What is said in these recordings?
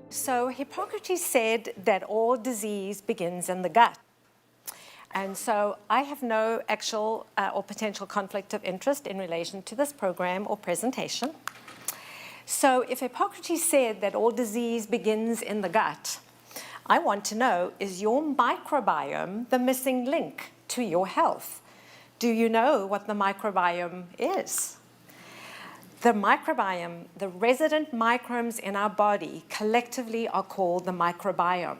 So Hippocrates said that all disease begins in the gut. And so I have no actual or potential conflict of interest in relation to this program or presentation. So if Hippocrates said that all disease begins in the gut, I want to know, is your microbiome the missing link to your health? Do you know what the microbiome is? The microbiome, the resident microbes in our body, collectively are called the microbiome.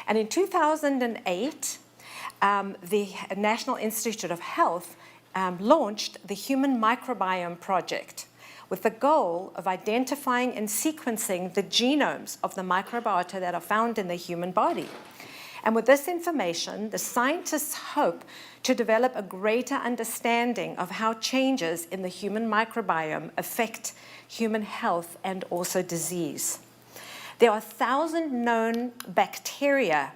And in 2008, the National Institute of Health launched the Human Microbiome Project with the goal of identifying and sequencing the genomes of the microbiota that are found in the human body. And with this information, the scientists hope to develop a greater understanding of how changes in the human microbiome affect human health and also disease. There are 1,000 known bacteria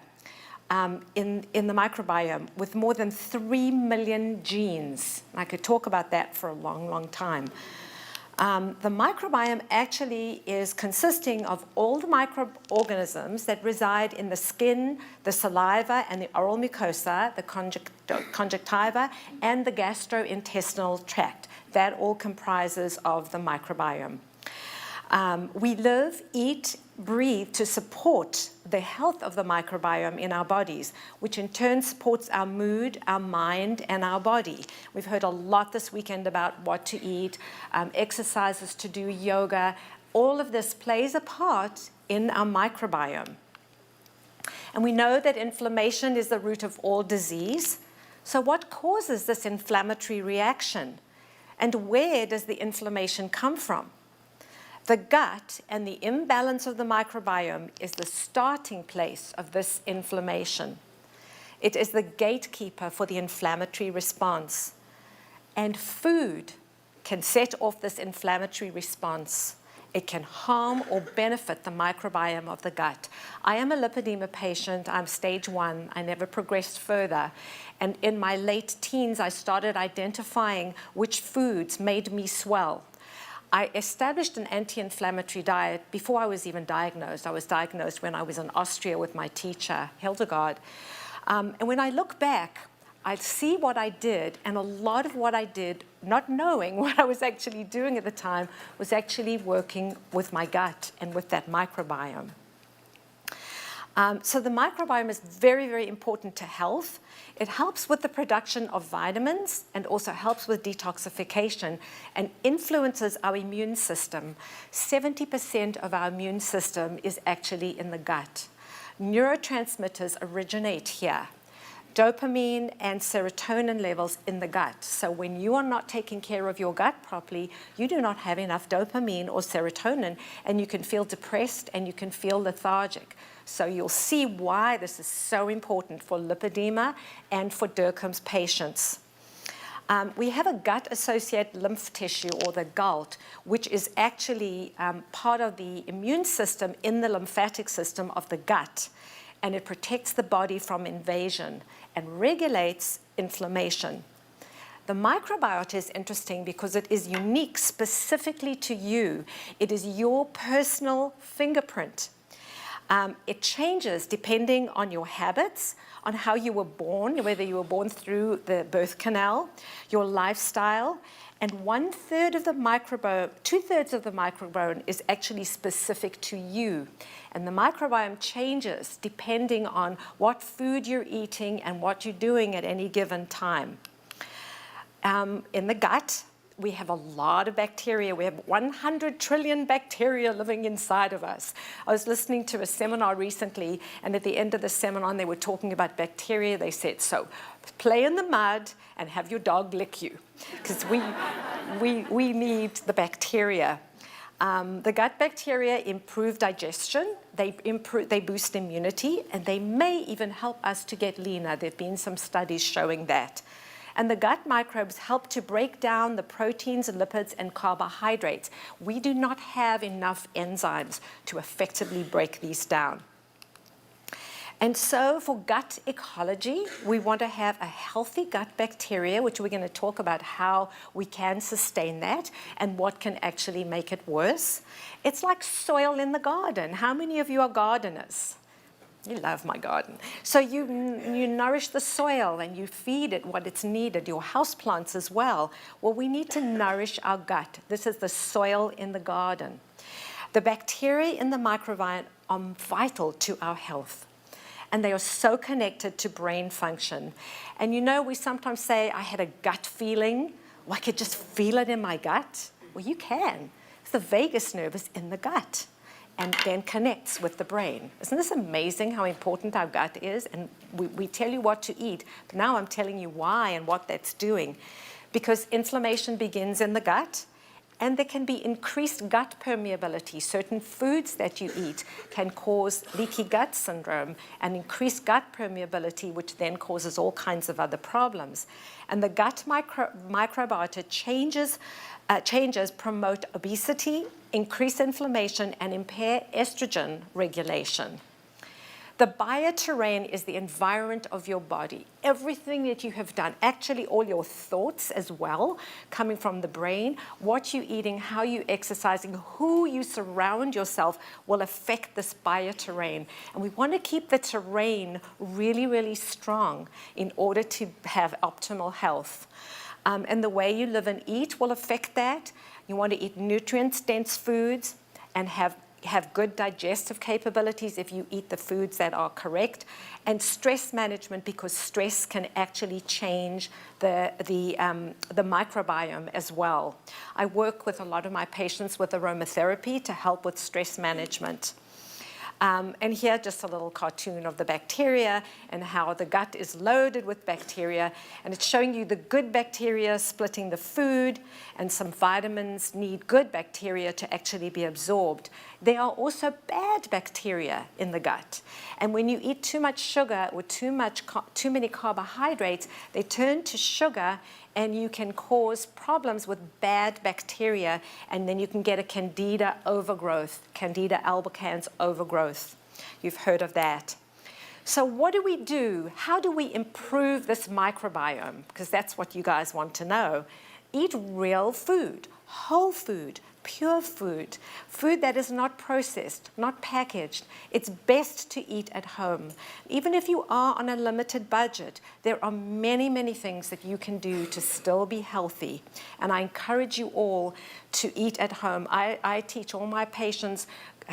in the microbiome with more than 3 million genes. I could talk about that for a long, long time. The microbiome actually is consisting of all the microorganisms that reside in the skin, the saliva, and the oral mucosa, the conjunctiva, and the gastrointestinal tract. That all comprises of the microbiome. We live, eat, breathe to support the health of the microbiome in our bodies, which in turn supports our mood, our mind, and our body. We've heard a lot this weekend about what to eat, exercises to do, yoga. All of this plays a part in our microbiome. And we know that inflammation is the root of all disease. So what causes this inflammatory reaction? And where does the inflammation come from? The gut and the imbalance of the microbiome is the starting place of this inflammation. It is the gatekeeper for the inflammatory response. And food can set off this inflammatory response. It can harm or benefit the microbiome of the gut. I am a lipedema patient. I'm stage 1. I never progressed further. And in my late teens, I started identifying which foods made me swell. I established an anti-inflammatory diet before I was even diagnosed. I was diagnosed when I was in Austria with my teacher, Hildegard. And when I look back, I see what I did, and a lot of what I did, not knowing what I was actually doing at the time, was actually working with my gut and with that microbiome. So the microbiome is very, very important to health. It helps with the production of vitamins and also helps with detoxification and influences our immune system. 70% of our immune system is actually in the gut. Neurotransmitters originate here. Dopamine and serotonin levels in the gut. So when you are not taking care of your gut properly, you do not have enough dopamine or serotonin, and you can feel depressed and you can feel lethargic. So you'll see why this is so important for lipedema and for Derkham's patients. We have a gut-associated lymph tissue, or the GALT, which is actually part of the immune system in the lymphatic system of the gut. And it protects the body from invasion and regulates inflammation. The microbiota is interesting because it is unique specifically to you. It is your personal fingerprint. It changes depending on your habits, on how you were born, whether you were born through the birth canal, your lifestyle, and 1/3 of the microbiome, 2/3 of the microbiome is actually specific to you. And the microbiome changes depending on what food you're eating and what you're doing at any given time. In the gut, we have a lot of bacteria. We have 100 trillion bacteria living inside of us. I was listening to a seminar recently, and at the end of the seminar, they were talking about bacteria. They said, so play in the mud and have your dog lick you, because we need the bacteria. The gut bacteria improve digestion, they boost immunity, and they may even help us to get leaner. There have been some studies showing that. And the gut microbes help to break down the proteins, lipids, and carbohydrates. We do not have enough enzymes to effectively break these down. And so for gut ecology, we want to have a healthy gut bacteria, which we're going to talk about how we can sustain that and what can actually make it worse. It's like soil in the garden. How many of you are gardeners? You love my garden. So you nourish the soil and you feed it what it's needed, your houseplants as well. Well, we need to nourish our gut. This is the soil in the garden. The bacteria in the microbiome are vital to our health. And they are so connected to brain function. And you know, we sometimes say, I had a gut feeling, or I could just feel it in my gut. Well, you can. The vagus nerve is in the gut and then connects with the brain. Isn't this amazing how important our gut is? And we tell you what to eat, but now I'm telling you why and what that's doing. Because inflammation begins in the gut, and there can be increased gut permeability. Certain foods that you eat can cause leaky gut syndrome and increased gut permeability, which then causes all kinds of other problems. And the gut microbiota changes promote obesity, increase inflammation, and impair estrogen regulation. The bioterrain is the environment of your body. Everything that you have done, actually all your thoughts as well, coming from the brain, what you're eating, how you're exercising, who you surround yourself will affect this bioterrain. And we want to keep the terrain really, really strong in order to have optimal health. And the way you live and eat will affect that. You want to eat nutrient-dense foods and have good digestive capabilities if you eat the foods that are correct, and stress management, because stress can actually change the microbiome as well. I work with a lot of my patients with aromatherapy to help with stress management. And here, just a little cartoon of the bacteria and how the gut is loaded with bacteria. And it's showing you the good bacteria splitting the food, and some vitamins need good bacteria to actually be absorbed. There are also bad bacteria in the gut. And when you eat too much sugar or too many carbohydrates, they turn to sugar, and you can cause problems with bad bacteria, and then you can get a Candida overgrowth, Candida albicans overgrowth. You've heard of that. So what do we do? How do we improve this microbiome? Because that's what you guys want to know. Eat real food, whole food, pure food, food that is not processed, not packaged. It's best to eat at home. Even if you are on a limited budget, there are many, many things that you can do to still be healthy. And I encourage you all to eat at home. I teach all my patients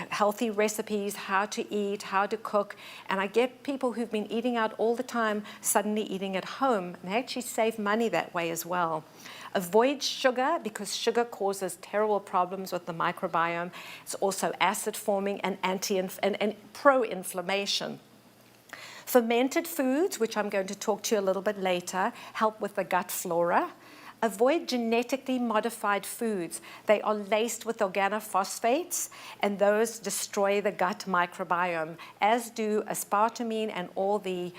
healthy recipes, how to eat, how to cook, and I get people who've been eating out all the time suddenly eating at home, and they actually save money that way as well. Avoid sugar, because sugar causes terrible problems with the microbiome. It's also acid forming and pro-inflammation. Fermented foods, which I'm going to talk to you a little bit later, help with the gut flora. Avoid genetically modified foods. They are laced with organophosphates, and those destroy the gut microbiome, as do aspartame and all the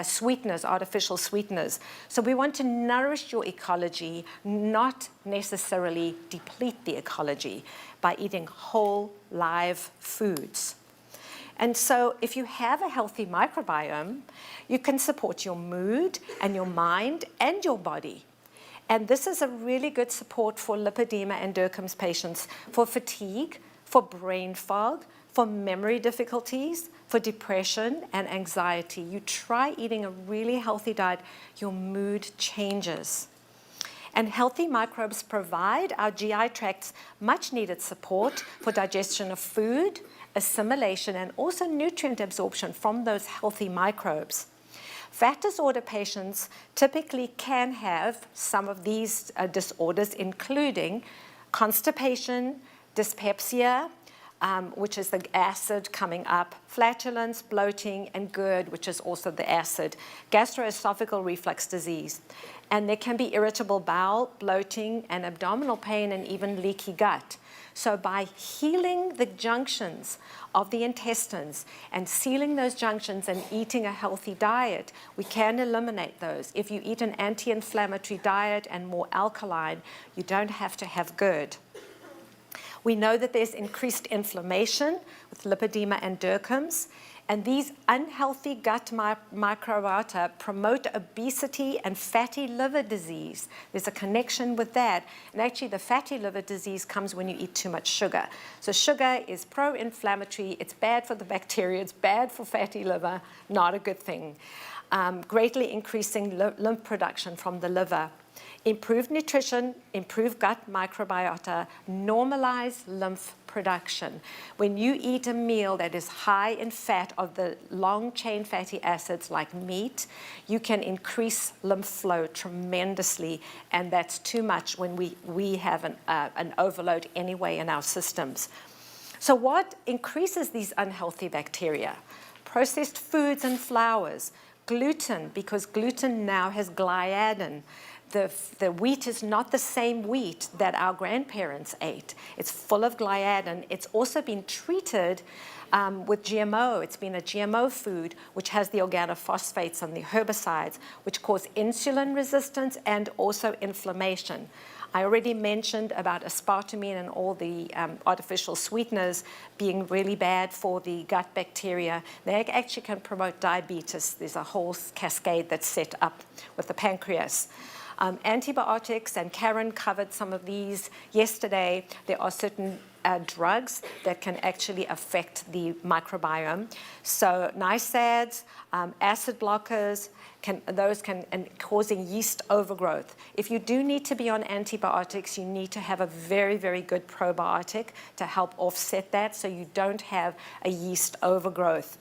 sweeteners, artificial sweeteners. So we want to nourish your ecology, not necessarily deplete the ecology, by eating whole, live foods. And so if you have a healthy microbiome, you can support your mood and your mind and your body. And this is a really good support for lipedema and Derkham's patients, for fatigue, for brain fog, for memory difficulties, for depression and anxiety. You try eating a really healthy diet, your mood changes. And healthy microbes provide our GI tracts much needed support for digestion of food, assimilation, and also nutrient absorption from those healthy microbes. Fat disorder patients typically can have some of these disorders, including constipation, dyspepsia, which is the acid coming up, flatulence, bloating, and GERD, which is also the acid, gastroesophageal reflux disease. And there can be irritable bowel, bloating, and abdominal pain, and even leaky gut. So by healing the junctions of the intestines and sealing those junctions and eating a healthy diet, we can eliminate those. If you eat an anti-inflammatory diet and more alkaline, you don't have to have GERD. We know that there's increased inflammation with lipedema and Derkham's, And these unhealthy gut microbiota promote obesity and fatty liver disease. There's a connection with that. And actually, the fatty liver disease comes when you eat too much sugar. So sugar is pro-inflammatory. It's bad for the bacteria. It's bad for fatty liver. Not a good thing. Greatly increasing lymph production from the liver. Improved nutrition, improved gut microbiota, normalize lymph production. When you eat a meal that is high in fat of the long-chain fatty acids like meat, you can increase lymph flow tremendously, and that's too much when we have an overload anyway in our systems. So what increases these unhealthy bacteria? Processed foods and flours, gluten, because gluten now has gliadin. The wheat is not the same wheat that our grandparents ate. It's full of gliadin. It's also been treated with GMO. It's been a GMO food, which has the organophosphates and the herbicides, which cause insulin resistance and also inflammation. I already mentioned about aspartame and all the artificial sweeteners being really bad for the gut bacteria. They actually can promote diabetes. There's a whole cascade that's set up with the pancreas. Antibiotics, and Karen covered some of these yesterday. There are certain drugs that can actually affect the microbiome. So NSAIDs, acid blockers, and causing yeast overgrowth. If you do need to be on antibiotics, you need to have a very, very good probiotic to help offset that so you don't have a yeast overgrowth.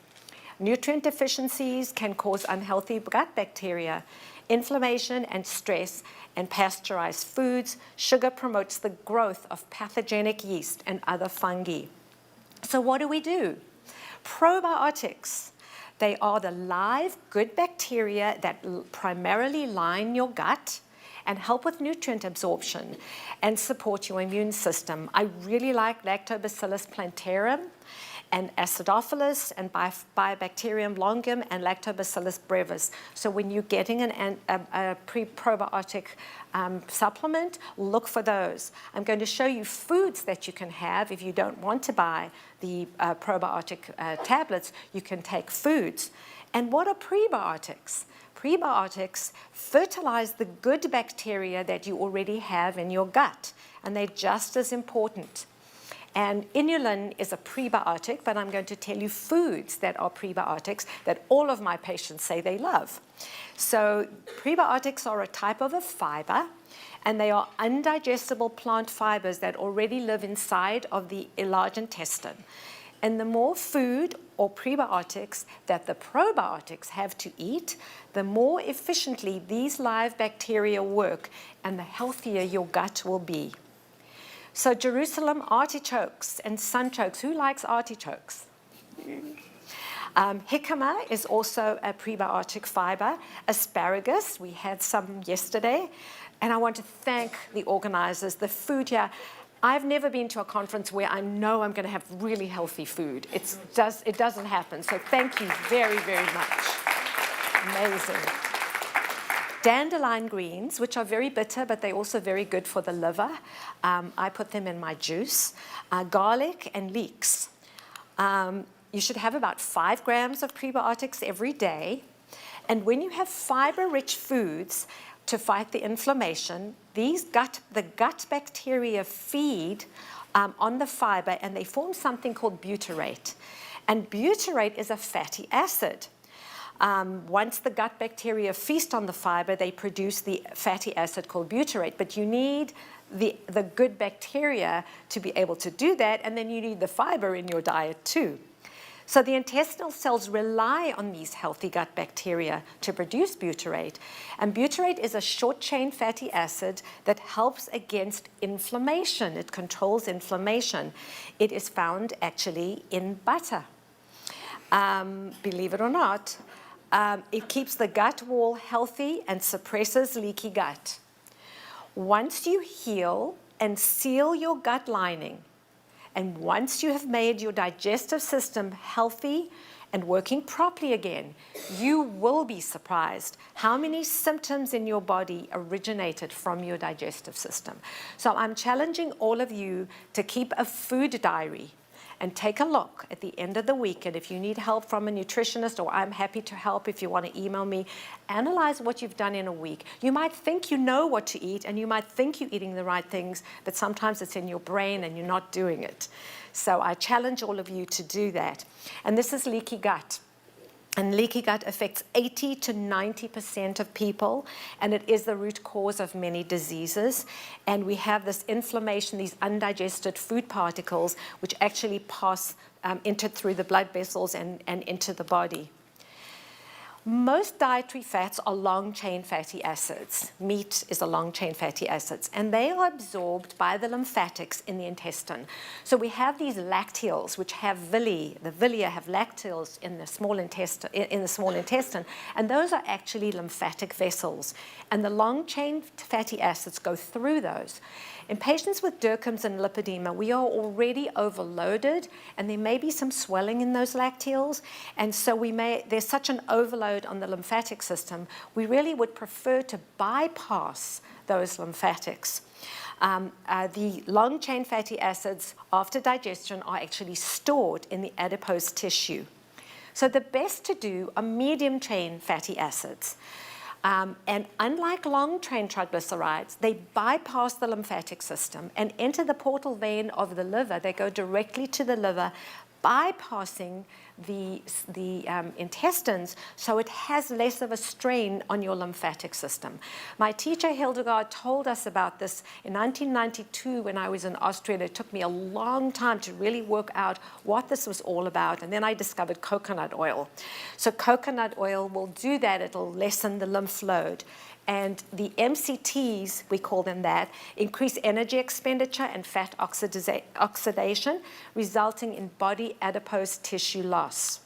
Nutrient deficiencies can cause unhealthy gut bacteria. Inflammation and stress and pasteurized foods. Sugar promotes the growth of pathogenic yeast and other fungi. So what do? Probiotics. They are the live, good bacteria that primarily line your gut and help with nutrient absorption and support your immune system. I really like Lactobacillus plantarum and Acidophilus and Bifidobacterium longum and Lactobacillus brevis. So when you're getting a probiotic supplement, look for those. I'm going to show you foods that you can have if you don't want to buy the probiotic tablets. You can take foods. And what are prebiotics? Prebiotics fertilize the good bacteria that you already have in your gut, and they're just as important. And inulin is a prebiotic, but I'm going to tell you foods that are prebiotics that all of my patients say they love. So prebiotics are a type of a fiber, and they are undigestible plant fibers that already live inside of the large intestine. And the more food or prebiotics that the probiotics have to eat, the more efficiently these live bacteria work, and the healthier your gut will be. So Jerusalem artichokes and sunchokes. Who likes artichokes? Jicama is also a prebiotic fiber. Asparagus, we had some yesterday. And I want to thank the organizers. The food here, I've never been to a conference where I know I'm going to have really healthy food. It doesn't happen. So thank you very, very much. Amazing. Dandelion greens, which are very bitter, but they're also very good for the liver. I put them in my juice. Garlic and leeks. You should have about 5 grams of prebiotics every day. And when you have fiber-rich foods to fight the inflammation, the gut bacteria feed on the fiber, and they form something called butyrate. And butyrate is a fatty acid. Once the gut bacteria feast on the fiber, they produce the fatty acid called butyrate. But you need the good bacteria to be able to do that, and then you need the fiber in your diet too. So the intestinal cells rely on these healthy gut bacteria to produce butyrate. And butyrate is a short-chain fatty acid that helps against inflammation. It controls inflammation. It is found actually in butter. Believe it or not, it keeps the gut wall healthy and suppresses leaky gut. Once you heal and seal your gut lining, and once you have made your digestive system healthy and working properly again, you will be surprised how many symptoms in your body originated from your digestive system. So I'm challenging all of you to keep a food diary and take a look at the end of the week. And if you need help from a nutritionist, or I'm happy to help if you want to email me, analyze what you've done in a week. You might think you know what to eat, and you might think you're eating the right things, but sometimes it's in your brain and you're not doing it. So I challenge all of you to do that. And this is leaky gut. And leaky gut affects 80 to 90% of people, and it is the root cause of many diseases. And we have this inflammation, these undigested food particles, which actually pass through the blood vessels and into the body. Most dietary fats are long-chain fatty acids. Meat is a long-chain fatty acids, and they are absorbed by the lymphatics in the intestine. So we have these lacteals, which have villi. The villi have lacteals in the small intestine, and those are actually lymphatic vessels. And the long-chain fatty acids go through those. In patients with Derkim's and lipedema, we are already overloaded, and there may be some swelling in those lacteals, and so there's such an overload on the lymphatic system, we really would prefer to bypass those lymphatics. The long-chain fatty acids, after digestion, are actually stored in the adipose tissue. So the best to do are medium-chain fatty acids. And unlike long-chain triglycerides, they bypass the lymphatic system and enter the portal vein of the liver. They go directly to the liver, bypassing the intestines, so it has less of a strain on your lymphatic system. My teacher Hildegard told us about this in 1992 when I was in Austria, and it took me a long time to really work out what this was all about, and then I discovered coconut oil. So coconut oil will do that. It'll lessen the lymph load. And the MCTs, we call them that, increase energy expenditure and fat oxidation, resulting in body adipose tissue loss.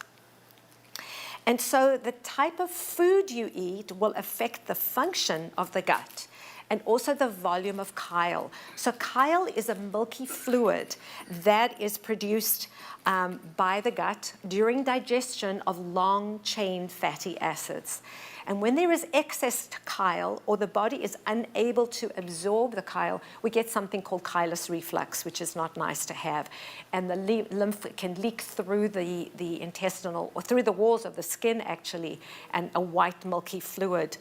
And so the type of food you eat will affect the function of the gut and also the volume of chyle. So chyle is a milky fluid that is produced by the gut during digestion of long-chain fatty acids. And when there is excess chyle, or the body is unable to absorb the chyle, we get something called chylous reflux, which is not nice to have. And the lymph can leak through the intestinal, or through the walls of the skin, actually, and a white milky fluid.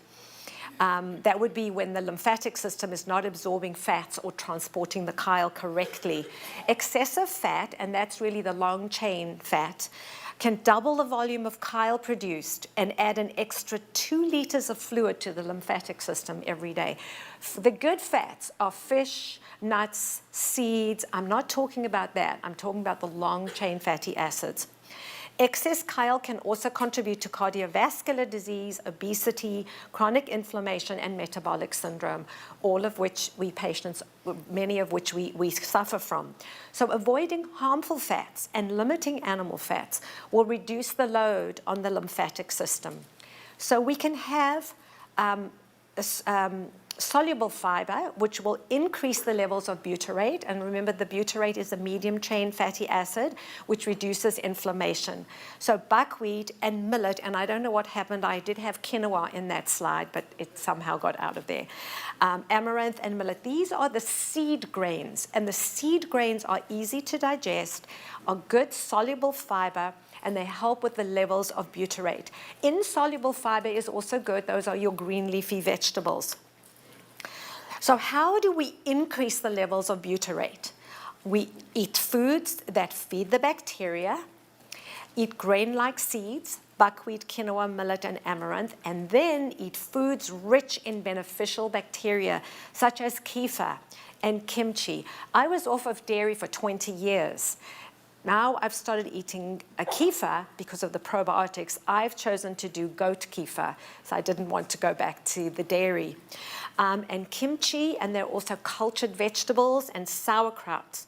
That would be when the lymphatic system is not absorbing fats or transporting the chyle correctly. Excessive fat, and that's really the long-chain fat, can double the volume of chyle produced and add an extra 2 liters of fluid to the lymphatic system every day. The good fats are fish, nuts, seeds. I'm not talking about that. I'm talking about the long-chain fatty acids. Excess chyle can also contribute to cardiovascular disease, obesity, chronic inflammation, and metabolic syndrome, all of which many of which we suffer from. So avoiding harmful fats and limiting animal fats will reduce the load on the lymphatic system. So we can have soluble fiber, which will increase the levels of butyrate. And remember, the butyrate is a medium-chain fatty acid, which reduces inflammation. So buckwheat and millet, and I don't know what happened. I did have quinoa in that slide, but it somehow got out of there. Amaranth and millet, these are the seed grains. And the seed grains are easy to digest, are good soluble fiber, and they help with the levels of butyrate. Insoluble fiber is also good. Those are your green leafy vegetables. So how do we increase the levels of butyrate? We eat foods that feed the bacteria, eat grain-like seeds, buckwheat, quinoa, millet, and amaranth, and then eat foods rich in beneficial bacteria, such as kefir and kimchi. I was off of dairy for 20 years. Now I've started eating a kefir because of the probiotics. I've chosen to do goat kefir, so I didn't want to go back to the dairy. And kimchi, and there are also cultured vegetables and sauerkraut,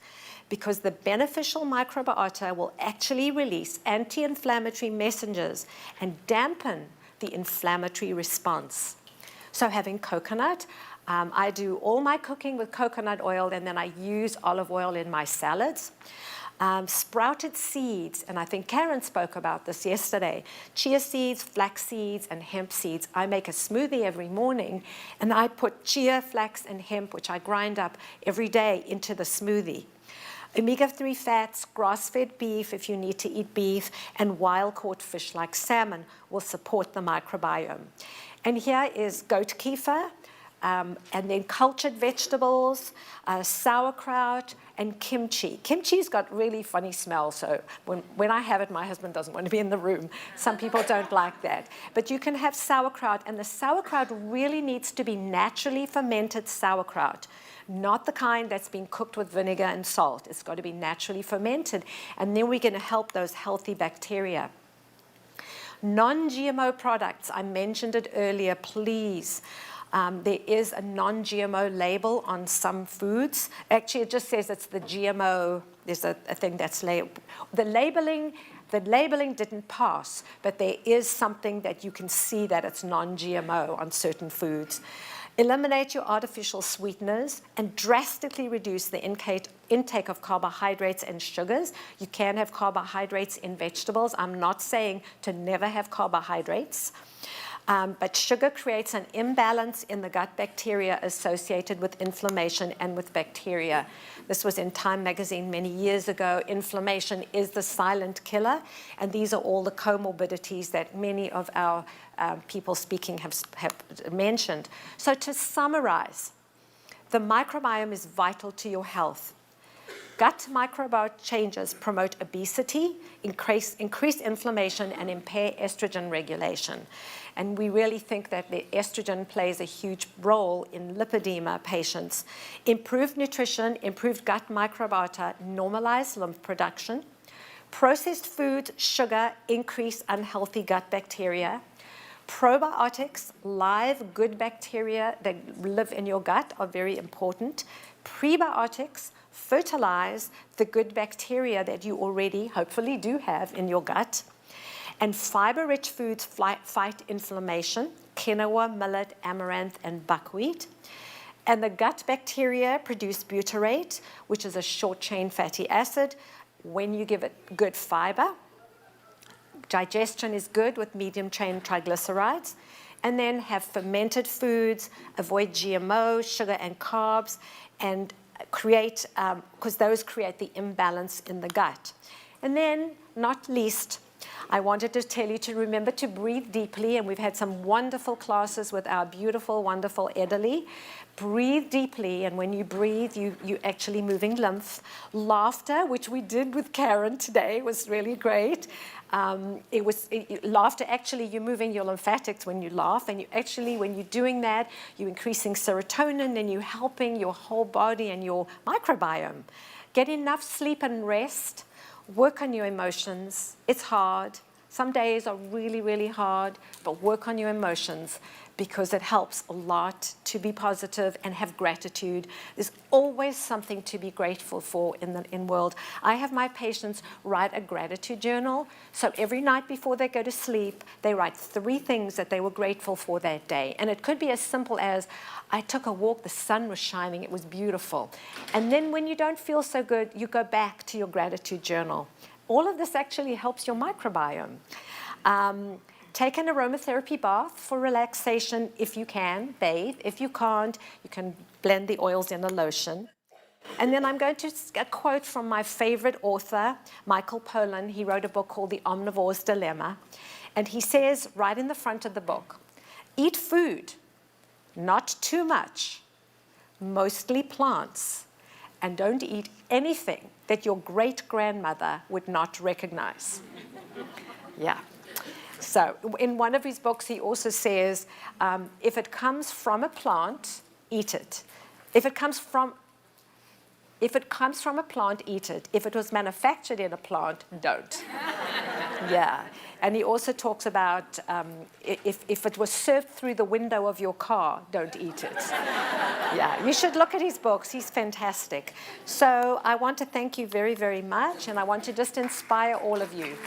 because the beneficial microbiota will actually release anti-inflammatory messengers and dampen the inflammatory response. So having coconut, I do all my cooking with coconut oil, and then I use olive oil in my salads. Sprouted seeds, and I think Karen spoke about this yesterday, chia seeds, flax seeds, and hemp seeds. I make a smoothie every morning, and I put chia, flax, and hemp, which I grind up every day, into the smoothie. Omega-3 fats, grass-fed beef if you need to eat beef, and wild-caught fish like salmon will support the microbiome. And here is goat kefir, and then cultured vegetables, sauerkraut, and kimchi. Kimchi's got really funny smell, so when I have it, my husband doesn't want to be in the room. Some people don't like that. But you can have sauerkraut, and the sauerkraut really needs to be naturally fermented sauerkraut, not the kind that's been cooked with vinegar and salt. It's got to be naturally fermented, and then we're going to help those healthy bacteria. Non-GMO products, I mentioned it earlier, please. There is a non-GMO label on some foods. Actually, it just says it's the GMO. There's a thing that's labeled. The labeling didn't pass, but there is something that you can see that it's non-GMO on certain foods. Eliminate your artificial sweeteners and drastically reduce the intake of carbohydrates and sugars. You can have carbohydrates in vegetables. I'm not saying to never have carbohydrates. But sugar creates an imbalance in the gut bacteria associated with inflammation and with bacteria. This was in Time magazine many years ago. Inflammation is the silent killer, and these are all the comorbidities that many of our people speaking have mentioned. So to summarize, the microbiome is vital to your health. Gut microbiome changes promote obesity, increase inflammation, and impair estrogen regulation. And we really think that the estrogen plays a huge role in lipedema patients. Improved nutrition, improved gut microbiota, normalize lymph production. Processed food, sugar, increase unhealthy gut bacteria. Probiotics, live good bacteria that live in your gut are very important. Prebiotics fertilize the good bacteria that you already hopefully do have in your gut. And fiber-rich foods fight inflammation, quinoa, millet, amaranth, and buckwheat. And the gut bacteria produce butyrate, which is a short-chain fatty acid. When you give it good fiber, digestion is good with medium-chain triglycerides. And then have fermented foods, avoid GMO, sugar, and carbs, and create, because those create the imbalance in the gut. And then, not least, I wanted to tell you to remember to breathe deeply, and we've had some wonderful classes with our beautiful, wonderful Edalie. Breathe deeply, and when you breathe, you're actually moving lymph. Laughter, which we did with Karen today, was really great. Laughter, actually, you're moving your lymphatics when you laugh, and you actually, when you're doing that, you're increasing serotonin, and you're helping your whole body and your microbiome. Get enough sleep and rest. Work on your emotions. It's hard. Some days are really, really hard, but work on your emotions because it helps a lot to be positive and have gratitude. There's always something to be grateful for in the world. I have my patients write a gratitude journal. So every night before they go to sleep, they write 3 things that they were grateful for that day. And it could be as simple as, I took a walk, the sun was shining, it was beautiful. And then when you don't feel so good, you go back to your gratitude journal. All of this actually helps your microbiome. Take an aromatherapy bath for relaxation if you can, bathe. If you can't, you can blend the oils in a lotion. And then I'm going to a quote from my favorite author, Michael Pollan. He wrote a book called The Omnivore's Dilemma. And he says right in the front of the book, eat food, not too much, mostly plants, and don't eat anything that your great-grandmother would not recognize. Yeah. So in one of his books, he also says, if it comes from a plant, eat it. If it comes from a plant, eat it. If it was manufactured in a plant, don't. Yeah. And he also talks about if it was served through the window of your car, don't eat it. Yeah, you should look at his books. He's fantastic. So I want to thank you very, very much, and I want to just inspire all of you.